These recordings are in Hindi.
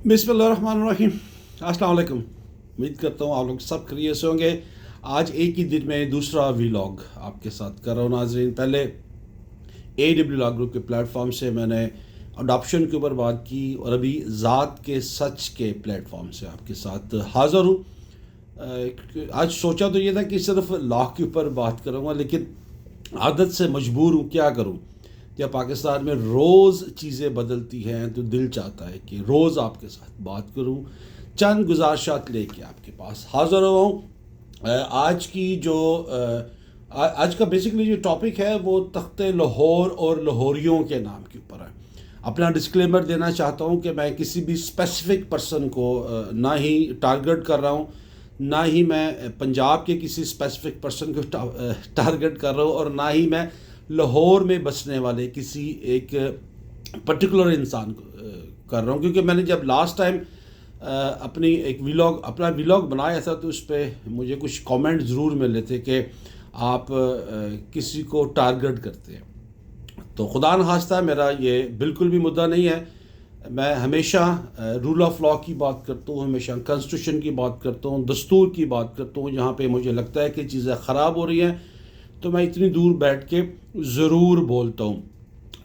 बिस्मिल्लाहिर्रहमानिर्रहीम। अस्सलाम वालेकुम। उम्मीद करता हूँ आप लोग सब खैरियत से होंगे। आज एक ही दिन में दूसरा वीलॉग आपके साथ कर रहा हूँ नाजरीन। पहले AW लॉ ग्रुप के प्लेटफॉर्म से मैंने अडॉप्शन के ऊपर बात की और अभी ज़ात के सच के प्लेटफॉर्म से आपके साथ हाज़िर हूँ। आज सोचा तो ये था कि सिर्फ लॉ के ऊपर बात करूँगा, लेकिन आदत से मजबूर हूँ, क्या करूँ। जब पाकिस्तान में रोज़ चीज़ें बदलती हैं तो दिल चाहता है कि रोज़ आपके साथ बात करूं, चंद गुजारिशात लेके आपके पास हाज़िर हुआ हूँ। आज की जो आज का बेसिकली जो टॉपिक है वो तख्ते लाहौर और लाहौरियों के नाम के ऊपर है। अपना डिस्क्लेमर देना चाहता हूँ कि मैं किसी भी स्पेसिफिक पर्सन को ना ही टारगेट कर रहा हूँ, ना ही मैं पंजाब के किसी स्पेसिफिक पर्सन को टारगेट कर रहा हूँ, और ना ही मैं लाहौर में बसने वाले किसी एक पर्टिकुलर इंसान को कर रहा हूँ। क्योंकि मैंने जब लास्ट टाइम अपना वीलॉग बनाया था तो उस पर मुझे कुछ कमेंट ज़रूर मिले थे कि आप किसी को टारगेट करते हैं। तो खुदा न खास्ता मेरा ये बिल्कुल भी मुद्दा नहीं है। मैं हमेशा रूल ऑफ लॉ की बात करता हूँ, हमेशा कॉन्स्टिट्यूशन की बात करता हूँ, दस्तूर की बात करता हूँ। जहाँ पे मुझे लगता है कि चीज़ें ख़राब हो रही हैं तो मैं इतनी दूर बैठ के ज़रूर बोलता हूँ।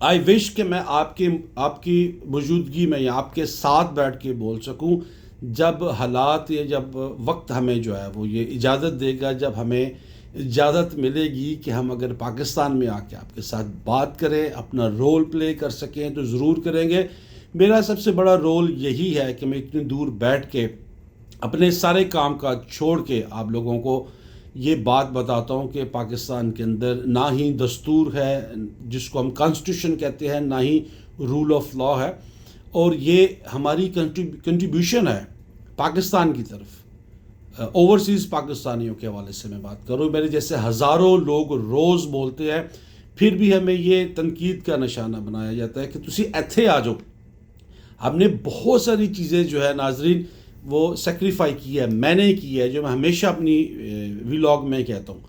आई विश कि मैं आपकी मौजूदगी में या आपके साथ बैठ के बोल सकूँ जब हालात या जब वक्त हमें जो है वो ये इजाज़त देगा, जब हमें इजाज़त मिलेगी कि हम अगर पाकिस्तान में आके आपके साथ बात करें, अपना रोल प्ले कर सकें तो ज़रूर करेंगे। मेरा सबसे बड़ा रोल यही है कि मैं इतनी दूर बैठ के अपने सारे काम काज छोड़ के आप लोगों को ये बात बताता हूँ कि पाकिस्तान के अंदर ना ही दस्तूर है जिसको हम कॉन्स्टिट्यूशन कहते हैं, ना ही रूल ऑफ लॉ है। और ये हमारी कंट्रीब्यूशन है पाकिस्तान की तरफ, ओवरसीज़ पाकिस्तानियों के हवाले से मैं बात करूँ। मेरे जैसे हज़ारों लोग रोज़ बोलते हैं, फिर भी हमें ये तनकीद का निशाना बनाया जाता है कि तुसी इत्थे आ जाओ। हमने बहुत सारी चीज़ें जो है नाजरीन वो सेक्रीफाई की है, मैंने की है, जो मैं हमेशा अपनी व्लॉग में कहता हूँ।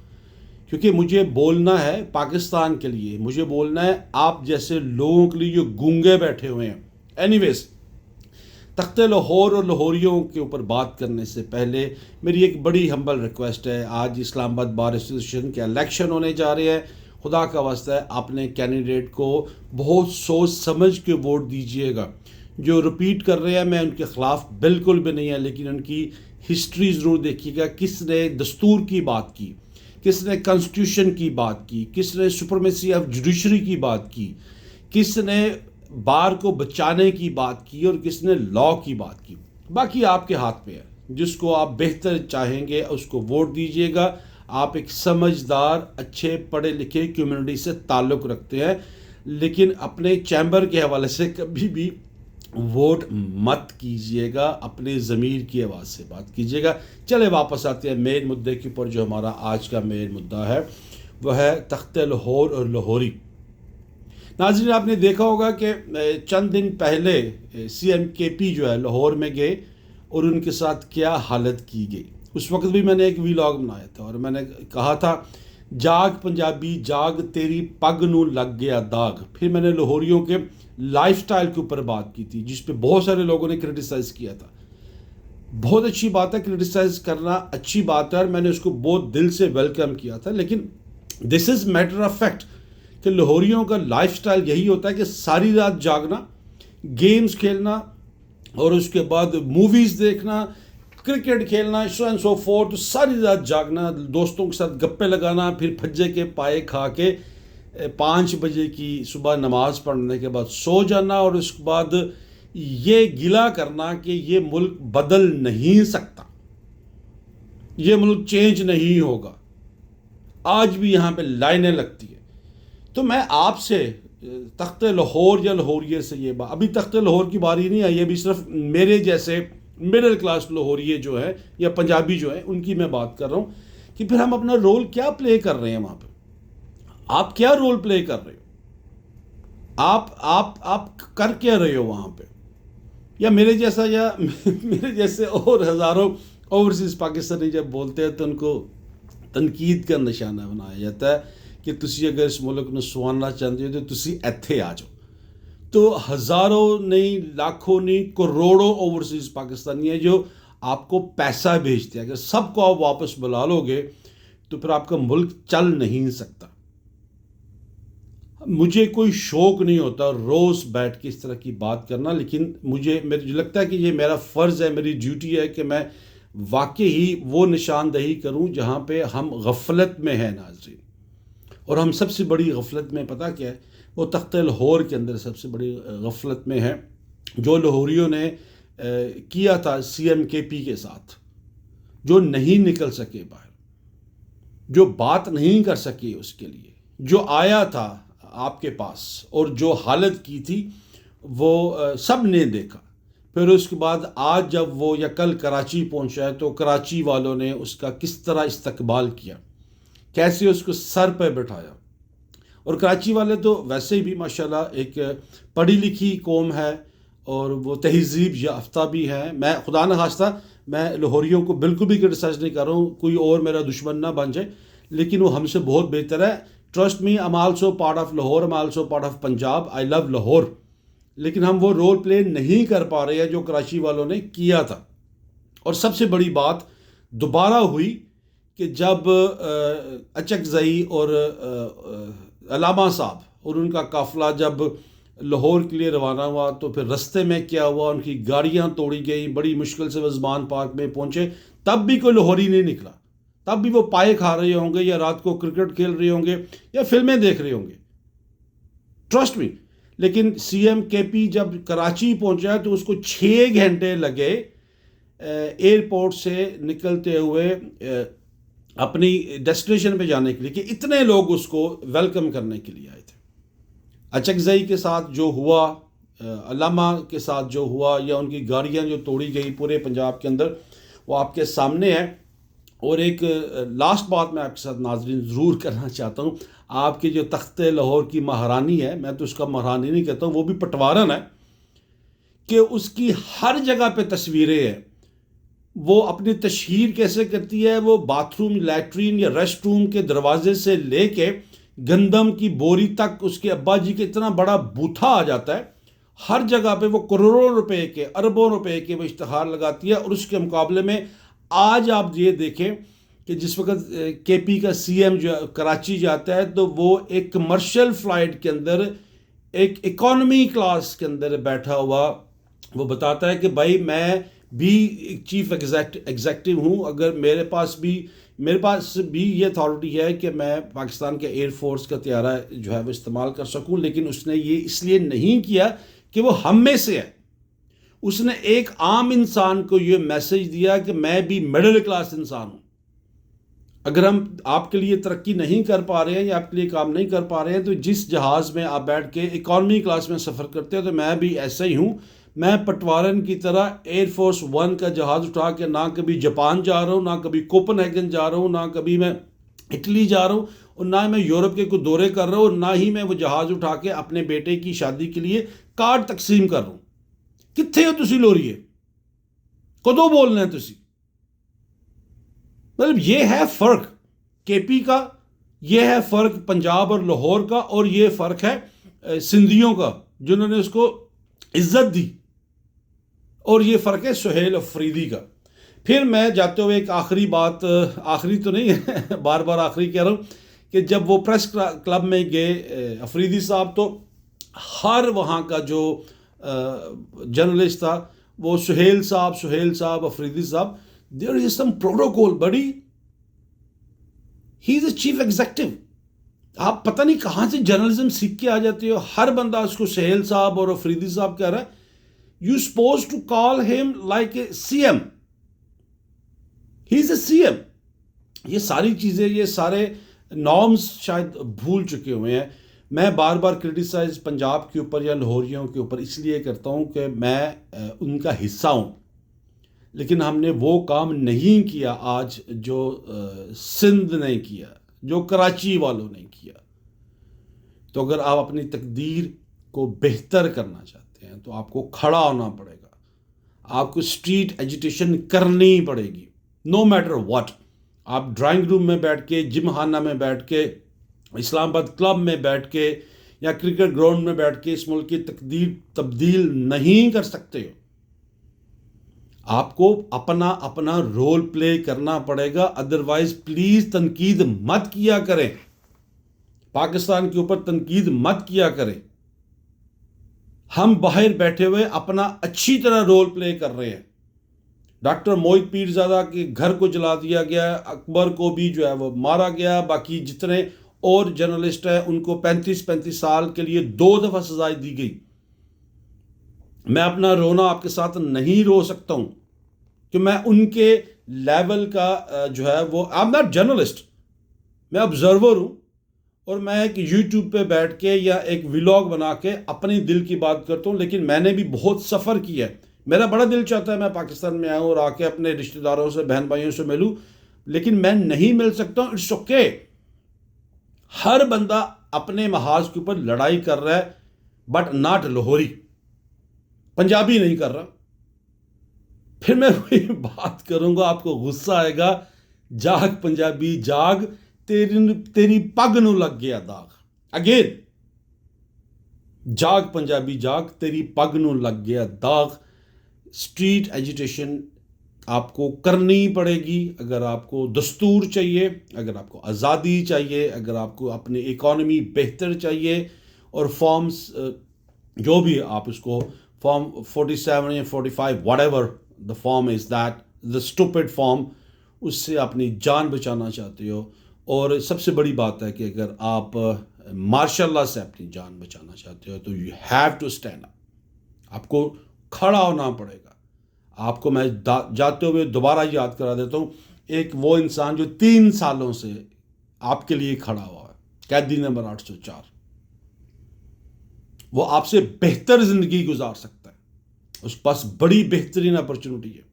क्योंकि मुझे बोलना है पाकिस्तान के लिए, मुझे बोलना है आप जैसे लोगों के लिए जो गूंगे बैठे हुए हैं। एनीवेज, तख्ते लाहौर और लाहौरियों के ऊपर बात करने से पहले मेरी एक बड़ी हम्बल रिक्वेस्ट है। आज इस्लामाबाद बार एसोसिएशन के इलेक्शन होने जा रहे हैं। खुदा का वास्ता है अपने कैंडिडेट को बहुत सोच समझ के वोट दीजिएगा। जो रिपीट कर रहे हैं मैं उनके ख़िलाफ़ बिल्कुल भी नहीं है, लेकिन उनकी हिस्ट्री ज़रूर देखिएगा। किसने दस्तूर की बात की, किसने कॉन्स्टिट्यूशन की बात की, किसने सुपरमेसी ऑफ जुडिशरी की बात की, किसने बार को बचाने की बात की और किसने लॉ की बात की। बाकी आपके हाथ में है, जिसको आप बेहतर चाहेंगे उसको वोट दीजिएगा। आप एक समझदार, अच्छे पढ़े लिखे कम्युनिटी से ताल्लुक़ रखते हैं, लेकिन अपने चैम्बर के हवाले से कभी भी वोट मत कीजिएगा, अपने ज़मीर की आवाज़ से बात कीजिएगा। चले वापस आते हैं मेन मुद्दे के ऊपर। जो हमारा आज का मेन मुद्दा है वह है तख्ते लाहौर और लाहौरी। नाज़रीन, आपने देखा होगा कि चंद दिन पहले CMKP जो है लाहौर में गए और उनके साथ क्या हालत की गई। उस वक्त भी मैंने एक वीलॉग बनाया था और मैंने कहा था जाग पंजाबी जाग तेरी पग नू लग गया दाग। फिर मैंने लाहौरियों के लाइफस्टाइल के ऊपर बात की थी, जिस पे बहुत सारे लोगों ने क्रिटिसाइज़ किया था। बहुत अच्छी बात है, क्रिटिसाइज़ करना अच्छी बात है और मैंने उसको बहुत दिल से वेलकम किया था। लेकिन this is matter of fact कि लाहौरियों का लाइफस्टाइल यही होता है कि सारी रात जागना, गेम्स खेलना और उसके बाद मूवीज़ देखना, क्रिकेट खेलना, सो एंड सो फोर्थ, सारी रात जागना, दोस्तों के साथ गप्पे लगाना, फिर फज्जे के पाए खा के 5 बजे की सुबह नमाज पढ़ने के बाद सो जाना और उसके बाद ये गिला करना कि ये मुल्क बदल नहीं सकता, ये मुल्क चेंज नहीं होगा। आज भी यहाँ पे लाइनें लगती है। तो मैं आपसे तख्ते लाहौर या लाहौरिये से ये बात, अभी तख्ते लाहौर की बारी नहीं आई, ये भी सिर्फ मेरे जैसे मिडिल क्लास लाहौरिये जो है या पंजाबी जो है उनकी मैं बात कर रहा हूँ कि फिर हम अपना रोल क्या प्ले कर रहे हैं वहाँ पे। आप क्या रोल प्ले कर रहे हो, आप कर क्या रहे हो वहाँ पे। या मेरे जैसा या मेरे जैसे और हज़ारों ओवरसीज़ पाकिस्तानी जब बोलते हैं तो उनको तनकीद का निशाना बनाया जाता है कि तुसी अगर इस मुल्क में सुधारना चाहते हो तो तुसी इत्थे आ जाओ। तो हज़ारों नहीं, लाखों नहीं, करोड़ों ओवरसीज़ पाकिस्तानी हैं जो आपको पैसा भेजते हैं। अगर सबको आप वापस बुला लोगे तो फिर आपका मुल्क चल नहीं सकता। मुझे कोई शौक़ नहीं होता रोज़ बैठ के इस तरह की बात करना, लेकिन मुझे लगता है कि ये मेरा फ़र्ज़ है, मेरी ड्यूटी है कि मैं वाकई ही वो निशानदही करूं जहां पे हम गफलत में हैं नाज़रीन। और हम सबसे बड़ी गफलत में पता क्या है, वो तख्ते लाहौर के अंदर सबसे बड़ी गफलत में है जो लाहौरियों ने किया था CMKP के साथ, जो नहीं निकल सके बाहर, जो बात नहीं कर सके उसके लिए, जो आया था आपके पास और जो हालत की थी वो सब ने देखा। फिर उसके बाद आज जब वो या कल कराची पहुंचा है तो कराची वालों ने उसका किस तरह इस्तकबाल किया, कैसे उसको सर पे बिठाया। और कराची वाले तो वैसे भी माशाल्लाह एक पढ़ी लिखी कौम है और वो तहज़ीब याफ्ता भी है। मैं खुदा न खास्ता मैं लाहौरियों को बिल्कुल भी क्रिटिसाइज़ नहीं कर रहा हूँ, कोई और मेरा दुश्मन ना बन जाए, लेकिन वो हमसे बहुत बेहतर है। Trust me, I am also part of Lahore, I am also part of Punjab, I love Lahore. लेकिन हम वो रोल प्ले नहीं कर पा रहे हैं जो कराची वालों ने किया था। और सबसे बड़ी बात दोबारा हुई कि जब अचकज़ई और अलामा साहब और उनका काफ़िला जब लाहौर के लिए रवाना हुआ तो फिर रास्ते में क्या हुआ, उनकी गाड़ियां तोड़ी गई, बड़ी मुश्किल से वज़मान पार्क में पहुंचे, तब भी कोई लाहौरी नहीं निकला। तब भी वो पाए खा रहे होंगे या रात को क्रिकेट खेल रहे होंगे या फिल्में देख रहे होंगे, ट्रस्ट मी। लेकिन CMKP जब कराची पहुंचा तो उसको 6 घंटे लगे एयरपोर्ट से निकलते हुए अपनी डेस्टिनेशन पे जाने के लिए, कि इतने लोग उसको वेलकम करने के लिए आए थे। अचकज़ई के साथ जो हुआ, अलामा के साथ जो हुआ, या उनकी गाड़ियां जो तोड़ी गई पूरे पंजाब के अंदर, वो आपके सामने है। और एक लास्ट बात मैं आपके साथ नाज़रीन ज़रूर करना चाहता हूँ। आपके जो तख्ते लाहौर की महारानी है, मैं तो उसका महारानी नहीं कहता हूँ, वो भी पटवारन है, कि उसकी हर जगह पे तस्वीरें हैं। वो अपनी तशहीर कैसे करती है, वो बाथरूम, लैट्रीन या रेस्ट रूम के दरवाजे से लेके गंदम की बोरी तक उसके अब्बा जी के इतना बड़ा बूथा आ जाता है। हर जगह पे वो करोड़ों रुपए के, अरबों रुपए के वो इश्तहार लगाती है। और उसके मुकाबले में आज आप ये देखें कि जिस वक्त KP का CM जो कराची जाता है तो वो एक कमर्शियल फ़्लाइट के अंदर एक इकॉनमी क्लास के अंदर बैठा हुआ वो बताता है कि भाई मैं भी एक चीफ एग्जेक्टिव हूँ, अगर मेरे पास भी ये अथॉरिटी है कि मैं पाकिस्तान के एयरफोर्स का त्यारा जो है वो इस्तेमाल कर सकूँ। लेकिन उसने ये इसलिए नहीं किया कि वो हम में से है। उसने एक आम इंसान को ये मैसेज दिया कि मैं भी मिडिल क्लास इंसान हूँ। अगर हम आपके लिए तरक्की नहीं कर पा रहे हैं या आपके लिए काम नहीं कर पा रहे हैं, तो जिस जहाज़ में आप बैठ के इकॉनमी क्लास में सफ़र करते हो, तो मैं भी ऐसा ही हूँ। मैं पटवारन की तरह एयरफोर्स 1 का जहाज़ उठा के ना कभी जापान जा रहा हूँ, ना कभी कोपनहेगन जा रहा हूँ, ना कभी मैं इटली जा रहा हूँ, और ना मैं यूरोप के कोई दौरे कर रहा हूँ, ना ही मैं वो जहाज़ उठा के अपने बेटे की शादी के लिए कार्ड तकसीम कर रहा हूँ। कित्थे हो तुसी लोरिए, कदों बोलना है तुसी? मतलब ये है फ़र्क KP का, ये है फ़र्क पंजाब और लाहौर का, और ये फ़र्क है सिंधियों का जिन्होंने उसको इज्जत दी, और ये फ़र्क है सुहेल अफरीदी का। फिर मैं जाते हुए एक आखिरी बात, आखिरी तो नहीं है बार बार आखिरी कह रहा हूँ, कि जब वो प्रेस क्लब में गए अफरीदी साहब, तो हर वहाँ का जो जर्नलिस्ट था वो सुहेल साहब अफरीदी साहब, देयर इज सम प्रोटोकॉल बड़ी, ही इज अ चीफ एग्जेक्टिव। आप पता नहीं कहाँ से जर्नलिज्म सीख के आ जाते हो। हर बंदा उसको सुहेल साहब और अफरीदी साहब कह रहा है। You suppose to call him like a CM, he is a CM। ये सारी चीज़ें, ये सारे नॉर्म्स शायद भूल चुके हुए हैं। मैं बार बार क्रिटिसाइज पंजाब के ऊपर या लाहौरियों के ऊपर इसलिए करता हूँ कि मैं उनका हिस्सा हूँ, लेकिन हमने वो काम नहीं किया आज जो सिंध ने किया, जो कराची वालों ने किया। तो अगर आप अपनी तकदीर को बेहतर करना चाहते हैं तो आपको खड़ा होना पड़ेगा, आपको स्ट्रीट एजिटेशन करनी पड़ेगी, नो मैटर व्हाट। आप ड्राइंग रूम में बैठ के, जिम खाना में बैठ के, इस्लामाबाद क्लब में बैठ के, या क्रिकेट ग्राउंड में बैठ के इस मुल्क की तकदीर तब्दील नहीं कर सकते हो। आपको अपना अपना रोल प्ले करना पड़ेगा, अदरवाइज प्लीज तनकीद मत किया करें, पाकिस्तान के ऊपर तनकीद मत किया करें। हम बाहर बैठे हुए अपना अच्छी तरह रोल प्ले कर रहे हैं। डॉक्टर मोहित पीरजादा के घर को जला दिया गया, अकबर को भी जो है वो मारा गया, बाकी जितने और जर्नलिस्ट हैं उनको 35-35 साल के लिए 2 दफ़ा सजाएं दी गई। मैं अपना रोना आपके साथ नहीं रो सकता हूं कि मैं उनके लेवल का जो है वो, आई एम नॉट जर्नलिस्ट, मैं ऑब्जर्वर हूं और मैं एक यूट्यूब पे बैठ के या एक व्लॉग बना के अपने दिल की बात करता हूं। लेकिन मैंने भी बहुत सफ़र किया है। मेरा बड़ा दिल चाहता है मैं पाकिस्तान में आऊँ और आके अपने रिश्तेदारों से, बहन भाइयों से मिलूँ, लेकिन मैं नहीं मिल सकता हूँ। It's okay. हर बंदा अपने महाज के ऊपर लड़ाई कर रहा है, बट नॉट लाहौरी, पंजाबी नहीं कर रहा। फिर मैं वही बात करूंगा, आपको गुस्सा आएगा, जाग पंजाबी जाग, तेरी पग नू लग गया दाग। अगेन, जाग पंजाबी जाग, तेरी पग नू लग गया दाग। स्ट्रीट एजिटेशन आपको करनी पड़ेगी अगर आपको दस्तूर चाहिए, अगर आपको आज़ादी चाहिए, अगर आपको अपनी इकॉनमी बेहतर चाहिए। और फॉर्म्स जो भी आप उसको फॉर्म 47 या 45 whatever the form is that, the stupid form, उससे अपनी जान बचाना चाहते हो। और सबसे बड़ी बात है कि अगर आप मार्शल लॉ से अपनी जान बचाना चाहते हो तो you have to stand up. आपको खड़ा होना पड़ेगा। आपको मैं जाते हुए दोबारा याद करा देता हूँ, एक वो इंसान जो 3 सालों से आपके लिए खड़ा हुआ है, कैदी नंबर 804, वो आपसे बेहतर जिंदगी गुजार सकता है। उसके पास बड़ी बेहतरीन अपॉर्चुनिटी है।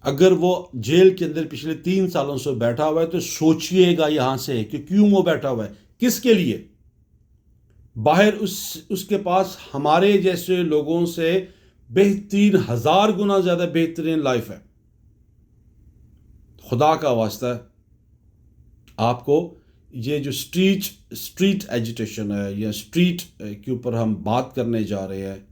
अगर वो जेल के अंदर पिछले 3 सालों से बैठा हुआ है तो सोचिएगा यहां से कि क्यों वो बैठा हुआ है, किसके लिए। बाहर उसके पास हमारे जैसे लोगों से बेहतरीन, 1000 गुना ज्यादा बेहतरीन लाइफ है। खुदा का वास्ता है, आपको ये जो स्ट्रीट एजिटेशन है या स्ट्रीट के ऊपर हम बात करने जा रहे हैं,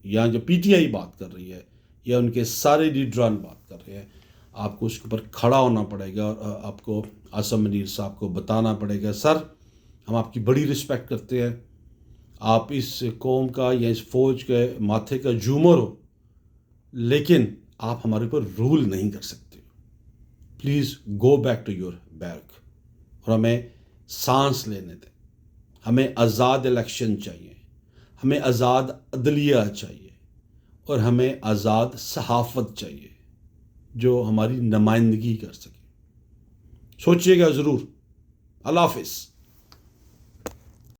या जो पीटीआई बात कर रही है या उनके सारे लीडरान बात कर रहे हैं, आपको उसके ऊपर खड़ा होना पड़ेगा और आपको आसम मुनीर साहब को बताना पड़ेगा, सर हम आपकी बड़ी रिस्पेक्ट करते हैं, आप इस कौम का या इस फौज के माथे का झूमर हो, लेकिन आप हमारे ऊपर रूल नहीं कर सकते। Please go back to your barrack और हमें सांस लेने दें। हमें आज़ाद इलेक्शन चाहिए, हमें आज़ाद अदलिया चाहिए और हमें आज़ाद सहाफ़त चाहिए जो हमारी नुमाइंदगी कर सके। सोचिएगा ज़रूर। अल्लाह हाफ़िज़।